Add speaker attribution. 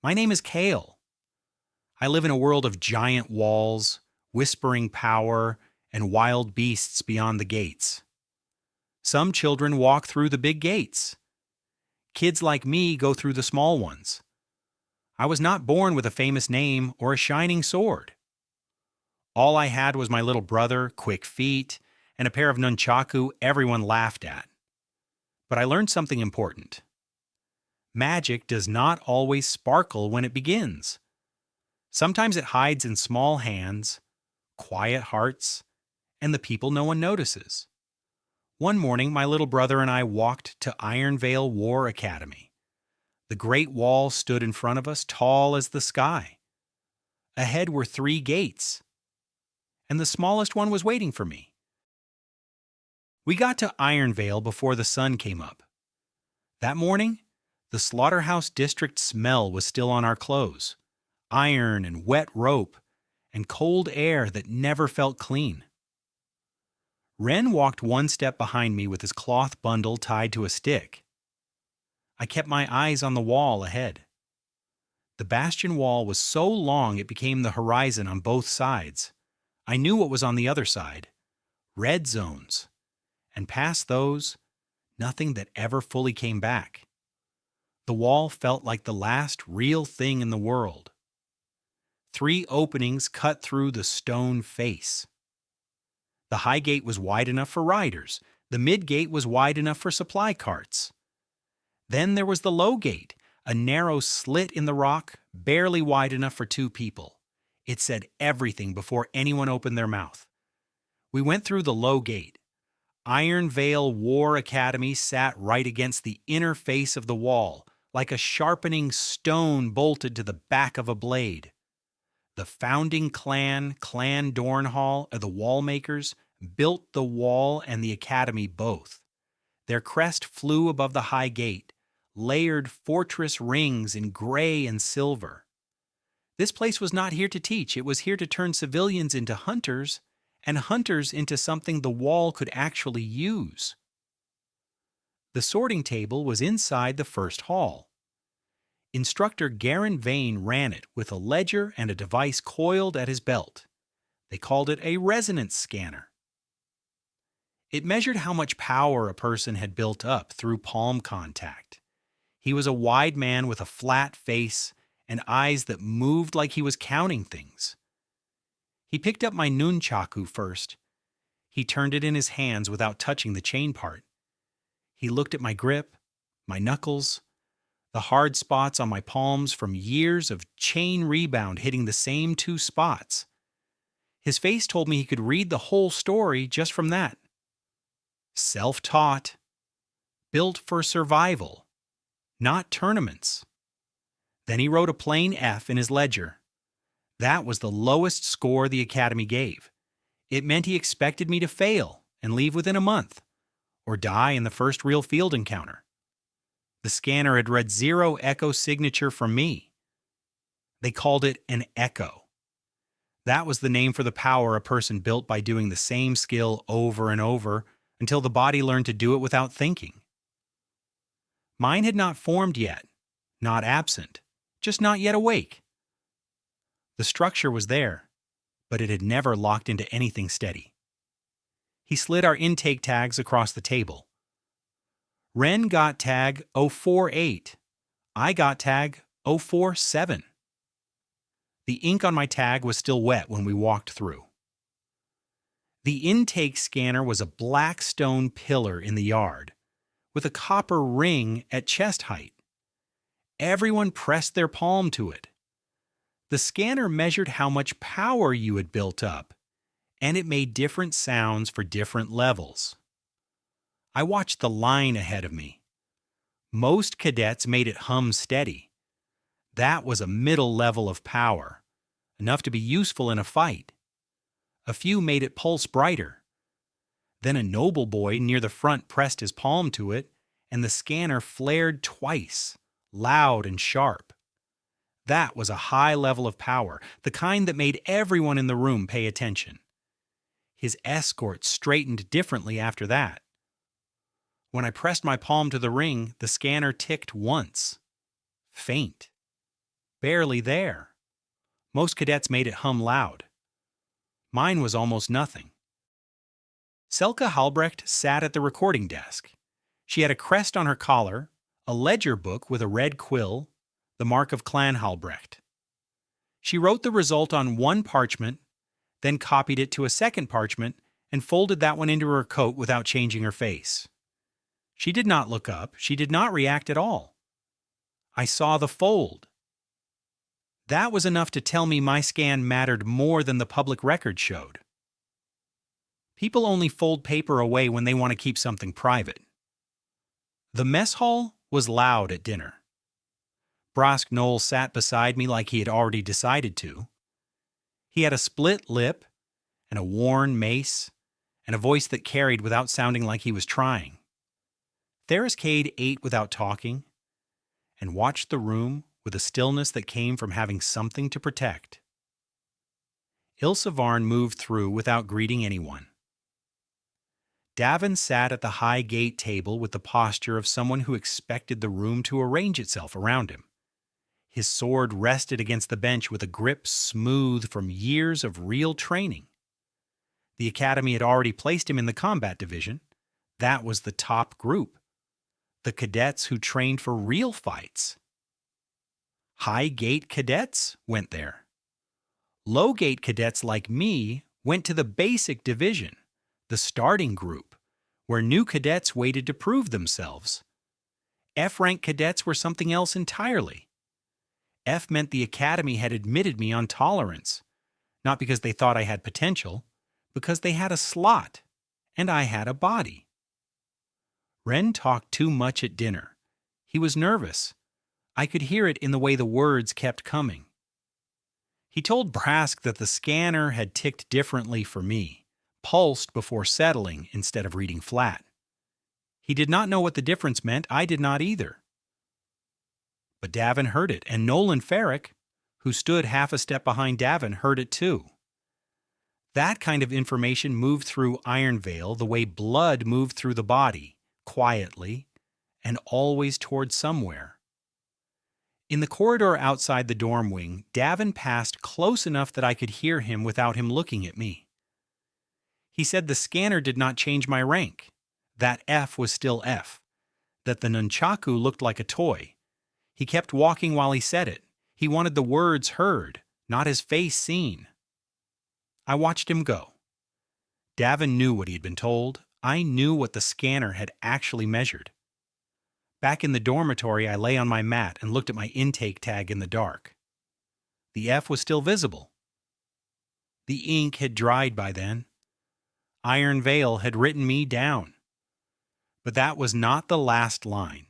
Speaker 1: My name is Kale. I live in a world of giant walls, whispering power, and wild beasts beyond the gates. Some children walk through the big gates. Kids like me go through the small ones. I was not born with a famous name or a shining sword. All I had was my little brother, quick feet, and a pair of nunchaku everyone laughed at. But I learned something important. Magic does not always sparkle when it begins. Sometimes it hides in small hands, quiet hearts, and the people no one notices. One morning, my little brother and I walked to Ironvale War Academy. The Great Wall stood in front of us, tall as the sky. Ahead were 3 gates, and the smallest one was waiting for me. We got to Ironvale before the sun came up. That morning, the slaughterhouse district smell was still on our clothes. Iron and wet rope, and cold air that never felt clean. Ren walked one step behind me with his cloth bundle tied to a stick. I kept my eyes on the wall ahead. The bastion wall was so long it became the horizon on both sides. I knew what was on the other side. Red zones. And past those, nothing that ever fully came back. The wall felt like the last real thing in the world. 3 openings cut through the stone face. The high gate was wide enough for riders. The mid gate was wide enough for supply carts. Then there was the low gate, a narrow slit in the rock, barely wide enough for 2 people. It said everything before anyone opened their mouth. We went through the low gate. Ironvale War Academy sat right against the inner face of the wall, like a sharpening stone bolted to the back of a blade. The founding clan, Clan Dornhall, the Wallmakers, built the wall and the academy both. Their crest flew above the high gate, layered fortress rings in gray and silver. This place was not here to teach, it was here to turn civilians into hunters, and hunters into something the wall could actually use. The sorting table was inside the first hall. Instructor Garen Vane ran it with a ledger and a device coiled at his belt. They called it a resonance scanner. It measured how much power a person had built up through palm contact. He was a wide man with a flat face and eyes that moved like he was counting things. He picked up my Nunchaku first. He turned it in his hands without touching the chain part. He looked at my grip, my knuckles, the hard spots on my palms from years of chain rebound hitting the same 2 spots. His face told me he could read the whole story just from that. Self-taught, built for survival, not tournaments. Then he wrote a plain F in his ledger. That was the lowest score the academy gave. It meant he expected me to fail and leave within a month, or die in the first real field encounter. The scanner had read 0 echo signature from me. They called it an echo. That was the name for the power a person built by doing the same skill over and over until the body learned to do it without thinking. Mine had not formed yet, not absent, just not yet awake. The structure was there, but it had never locked into anything steady. He slid our intake tags across the table. Ren got tag 048. I got tag 047. The ink on my tag was still wet when we walked through. The intake scanner was a black stone pillar in the yard, with a copper ring at chest height. Everyone pressed their palm to it. The scanner measured how much power you had built up, and it made different sounds for different levels. I watched the line ahead of me. Most cadets made it hum steady. That was a middle level of power, enough to be useful in a fight. A few made it pulse brighter. Then a noble boy near the front pressed his palm to it, and the scanner flared twice, loud and sharp. That was a high level of power, the kind that made everyone in the room pay attention. His escort straightened differently after that. When I pressed my palm to the ring, the scanner ticked once. Faint. barely there. Most cadets made it hum loud. Mine was almost nothing. Selka Halbrecht sat at the recording desk. She had a crest on her collar, a ledger book with a red quill, the mark of Clan Halbrecht. She wrote the result on one parchment, then copied it to a second parchment and folded that one into her coat without changing her face. She did not look up. She did not react at all. I saw the fold. That was enough to tell me my scan mattered more than the public record showed. People only fold paper away when they want to keep something private. The mess hall was loud at dinner. Brask Knoll sat beside me like he had already decided to. He had a split lip and a worn mace and a voice that carried without sounding like he was trying. Theriscade ate without talking and watched the room with a stillness that came from having something to protect. Ilse Varn moved through without greeting anyone. Davin sat at the high gate table with the posture of someone who expected the room to arrange itself around him. His sword rested against the bench with a grip smooth from years of real training. The academy had already placed him in the combat division. That was the top group. The cadets who trained for real fights. High gate cadets went there. Low gate cadets like me went to the basic division, the starting group, where new cadets waited to prove themselves. F-rank cadets were something else entirely. F meant the academy had admitted me on tolerance, not because they thought I had potential, because they had a slot, and I had a body. Ren talked too much at dinner. He was nervous. I could hear it in the way the words kept coming. He told Brask that the scanner had ticked differently for me, pulsed before settling instead of reading flat. He did not know what the difference meant. I did not either. But Davin heard it, and Nolan Ferrick, who stood half a step behind Davin, heard it too. That kind of information moved through Iron Veil the way blood moved through the body, quietly, and always toward somewhere. In the corridor outside the dorm wing, Davin passed close enough that I could hear him without him looking at me. He said the scanner did not change my rank, that F was still F, that the Nunchaku looked like a toy. He kept walking while he said it. He wanted the words heard, not his face seen. I watched him go. Davin knew what he had been told. I knew what the scanner had actually measured. Back in the dormitory, I lay on my mat and looked at my intake tag in the dark. The F was still visible. The ink had dried by then. Iron Veil had written me down. But that was not the last line.